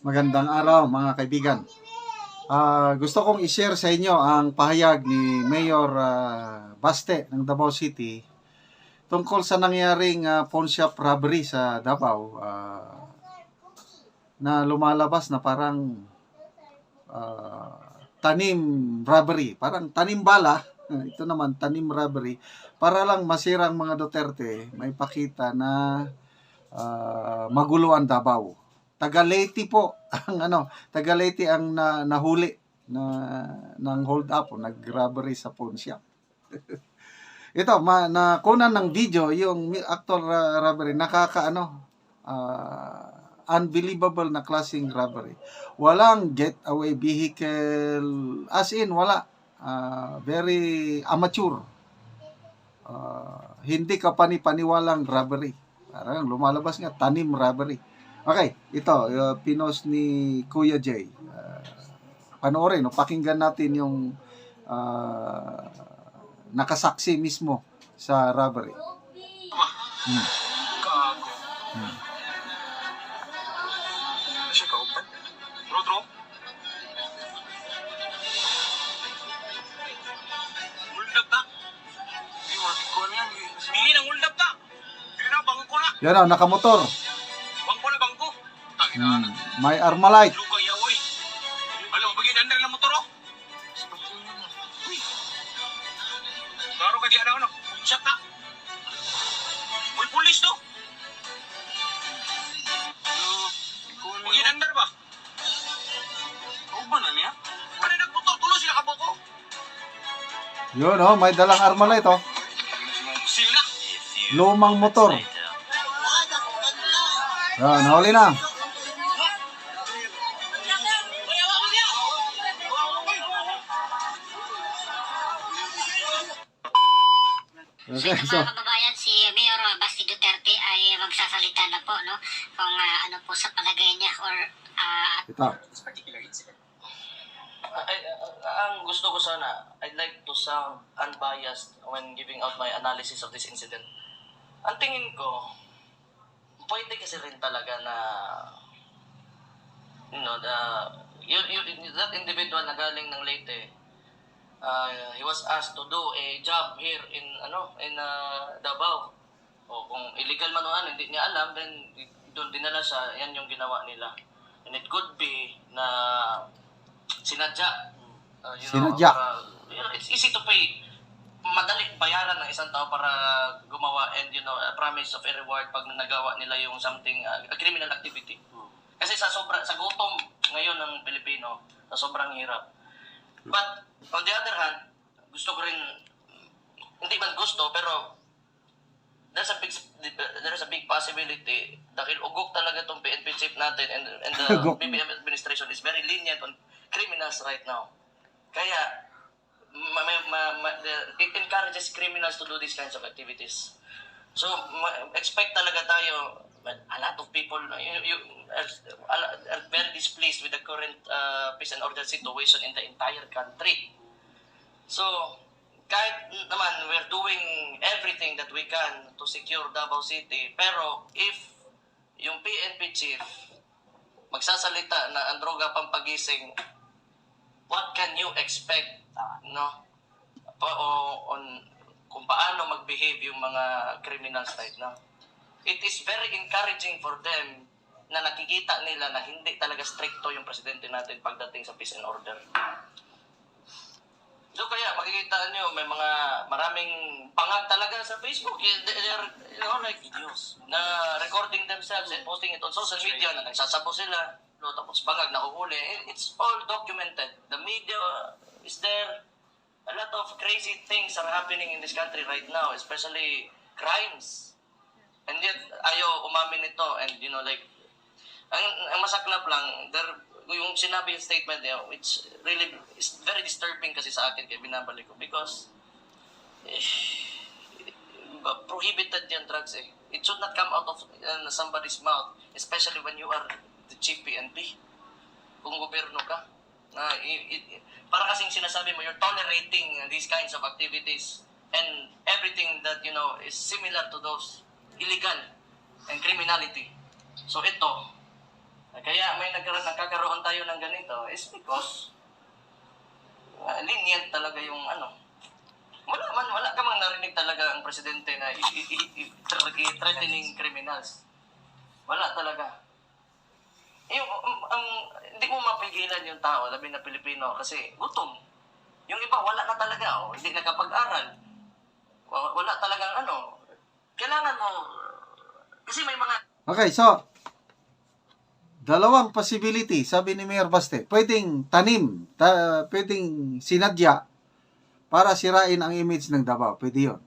Magandang araw mga kaibigan. Gusto kong i-share sa inyo ang pahayag ni Mayor Baste ng Davao City tungkol sa nangyaring pawn shop robbery sa Davao na lumalabas na parang tanim robbery, parang tanim bala. Ito naman tanim robbery para lang masira ang mga Duterte, may pakita na magulo ang Davao. Taga Leyte po ang Taga Leyte ang nahuli ng hold up o nag-robbery sa pawn shop. Ito nakunan ng video yung actual robbery, unbelievable na klaseng robbery. Walang getaway vehicle, as in wala. Very amateur. Hindi ka paniwalang robbery. Parang lumalabas nga tanim robbery. Okay, ito pinost ni Kuya Jay. Panoorin, pakinggan natin yung nakasaksi mismo sa robbery. Siya kauban. Rodro? Uldap na. Hindi mo ko na yan. Hindi na uldap na. Hindi na, bangko na. Yan o, nakamotor. Bangko na, bangko. May Armalite. Luka yawoy. Alam mo, pag-inandang ng motor, oh. Uy. Garo ka di ano. Shut na. Uy, pulis to. Pag-inandar ba? Kauban na niya? Ano nagmotor? Tulo sila kaboko. Yun o, may dalang Armalite o. Sila. Lumang motor. Yan, nahuli na. Okay, so mga kababayan, si Mayor Basti Duterte ay magsasalita na po, no? Kung ano po sa palagay niya or ito. This particular incident. Ang gusto ko sana, I'd like to sound unbiased when giving out my analysis of this incident. Ang tingin ko, pwede kasi rin talaga na, that individual na galing ng Leyte, he was asked to do a job here in Davao. O kung illegal man o hindi niya alam, then doon dinala siya, yan yung ginawa nila. And it could be na sinadya. Sinadya. It's easy to pay. Madali bayaran ng isang tao para gumawa and a promise of a reward pag nagawa nila yung something, a criminal activity. Kasi sa gutom ngayon ng Pilipino, sa sobrang hirap. But on the other hand, gusto ko rin, hindi man gusto, pero there's a big possibility dahil ugok talaga tong PNP chief natin and the BBM administration is very lenient on criminals right now. Kaya it encourages criminals to do these kinds of activities. So expect talaga tayo, a lot of people are very displeased with the current peace and order situation in the entire country. So kahit naman we're doing everything that we can to secure Davao City, pero if yung PNP chief magsasalita na ang droga pampagising, what can you expect, no? On kung paano mag-behave yung mga criminals right now. It is very encouraging for them na nakikita nila na hindi talaga stricto yung presidente natin pagdating sa peace and order. So kaya makikita nyo, may maraming pangag talaga sa Facebook. They're like videos na recording themselves and posting it on social media na nagsasabo sila. Tapos pangag nakuhuli. It's all documented. The media is there. A lot of crazy things are happening in this country right now, especially crimes. And yet, ayaw umamin nito. And ang masaklap lang, yung sinabi yung statement niya, which really is very disturbing kasi sa akin, kaya binabalik ko, because prohibited yung drugs eh. It should not come out of somebody's mouth, especially when you are the chief PNP. Kung gobyerno ka, para kasing sinasabi mo, you're tolerating these kinds of activities and everything that is similar to those illegal and criminality. So ito, kaya may nagkakaroon tayo ng ganito is because lenient talaga yung ano. Wala ka mang narinig talaga ang presidente na threatening criminals. Wala talaga. Hindi mo mapigilan yung tao, labi na Pilipino, kasi gutom. Yung iba, wala na talaga, hindi nakapag-aral. Wala talagang ano. Kailangan mo, kasi may mga... Okay, so, dalawang possibility, sabi ni Mayor Baste. Pwedeng tanim, pwedeng sinadya para sirain ang image ng Davao. Pwede yun.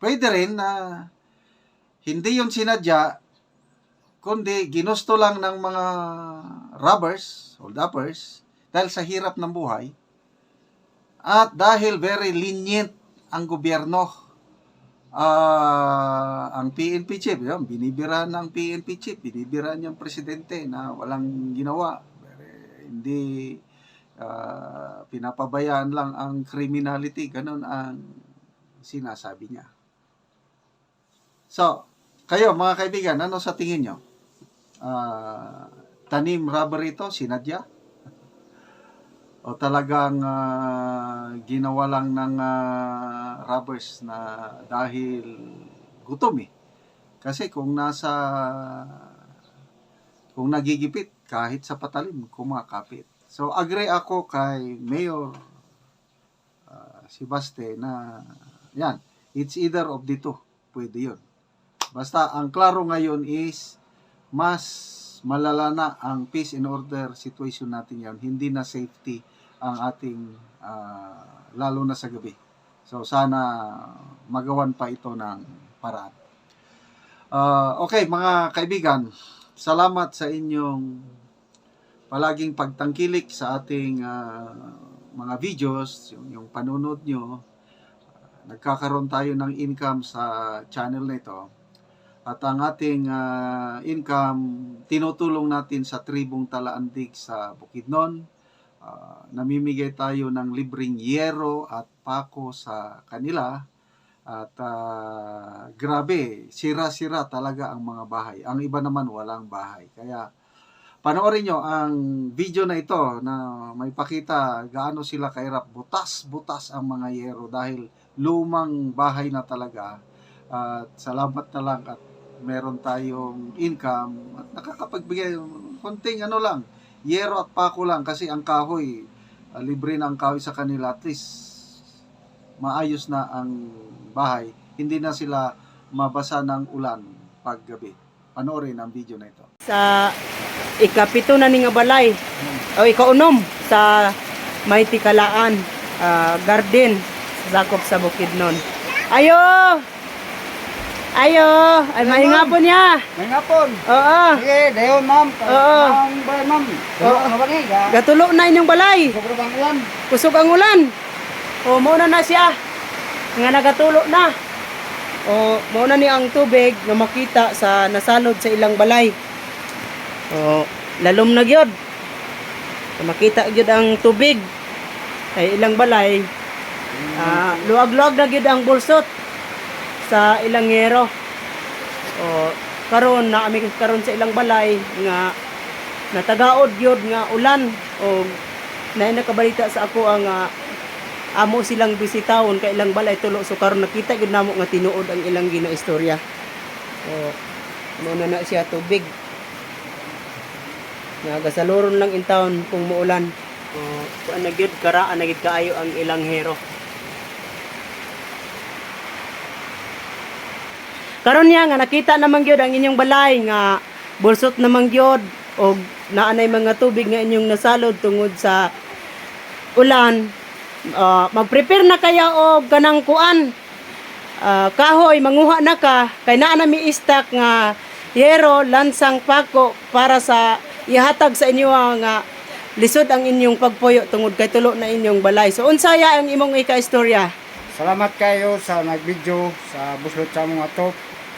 Pwede rin na hindi yun sinadya, kundi ginusto lang ng mga robbers, hold-uppers, dahil sa hirap ng buhay, at dahil very lenient ang gobyerno, ang PNP chief, yun, binibira ng PNP chief, binibira niyang presidente na walang ginawa, hindi pinapabayaan lang ang criminality, ganun ang sinasabi niya. So, kayo mga kaibigan, ano sa tingin nyo? Tanim robbery to, sinadya? O talagang ginawa lang ng robbers na dahil gutom eh. Kasi kung nagigipit, kahit sa patalim, kumakapit. So, agree ako kay Mayor si Baste na yan, it's either of the two. Pwede yun. Basta, ang klaro ngayon is mas malala na ang peace and order situation natin yan. Hindi na safety ang ating, lalo na sa gabi. So, sana magawan pa ito ng paraan. Okay, mga kaibigan, salamat sa inyong palaging pagtangkilik sa ating mga videos, yung panunod nyo. Nagkakaroon tayo ng income sa channel na ito. At ang ating income, tinutulong natin sa tribong Talaandig sa Bukidnon. Namimigay tayo ng libreng yero at pako sa kanila. At grabe, sira-sira talaga ang mga bahay. Ang iba naman walang bahay. Kaya panoorin nyo ang video na ito na may pakita gaano sila kahirap. Butas-butas ang mga yero dahil lumang bahay na talaga. At salamat na lang at meron tayong income at nakakapagbigay konting ano lang, yero at pako lang kasi ang kahoy, libre na ang kahoy sa kanila, at least maayos na ang bahay. Hindi na sila mabasa ng ulan paggabi. Panoorin ang video na ito. Sa ikapito na ni nga balay o ikaunom sa Mighty Kalaan Garden sakop sa Bukidnon. Ayo! Ayo! Ay mahingapon niya. Ngapon. Oo. Sige, dayon ma'am. Oo. Ang balay ma'am. Oo. Ano ba ni? Gatulo na inyong balay. Sobrang bang ulan. Kusog ang ulan. O muna na siya. Nga nagatulo na. O muna ni ang tubig na makita sa nasalod sa ilang balay. O lalom na gyud. Makita gyud ang tubig. Ay ilang balay. Luag-luag na gyud ang bulsot sa ilang yero. O karon na ami karon sa ilang balay nga natagaod gyud nga ulan o naay nakabalita sa ako ang amo silang bisitawon kay ilang balay tulo so karon nakita gyud namo nga tinuod ang ilang ginaistorya. O muna na siya tubig. Nagasaluron lang in town kung muulan. O kuan na gyud karaan na gyud kaayo ang ilang hero. Karon niya nga nakita naman gyud ang inyong balay nga bulsot naman gyud og naanay mga tubig nga inyong nasalod tungod sa ulan. Mag-prepare na kaya og kanang kuan. Kahoy manguha na ka kay naa na mi stock nga yero, lansang, pako para sa ihatag sa inyo nga lisod ang inyong pagpuyo tungod kay tulo na inyong balay. So unsaya ang imong ika-istorya? Salamat kayo sa nag-video sa buslot sa mga to.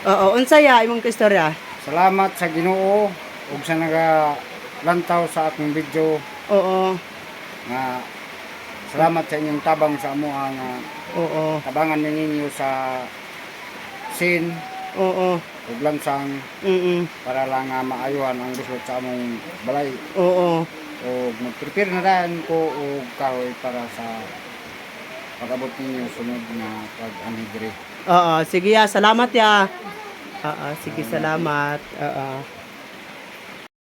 Oo, unsaya imong istorya? Salamat sa Ginoo ug sa nagalantaw sa akong video Oo. nga salamat sa inyong tabang sa amo nga Oo. tabangan ninyo sa sin Oo. ug lansang Mm. para lang nga maayuhan ang gusto sa among balay. Oo. O mag-prepare na rin ko og kahoy para sa pag-abot ninyo sunod nga pag-anhidre. Oo, sige ya, salamat ya. Oo, sige, salamat. Oo.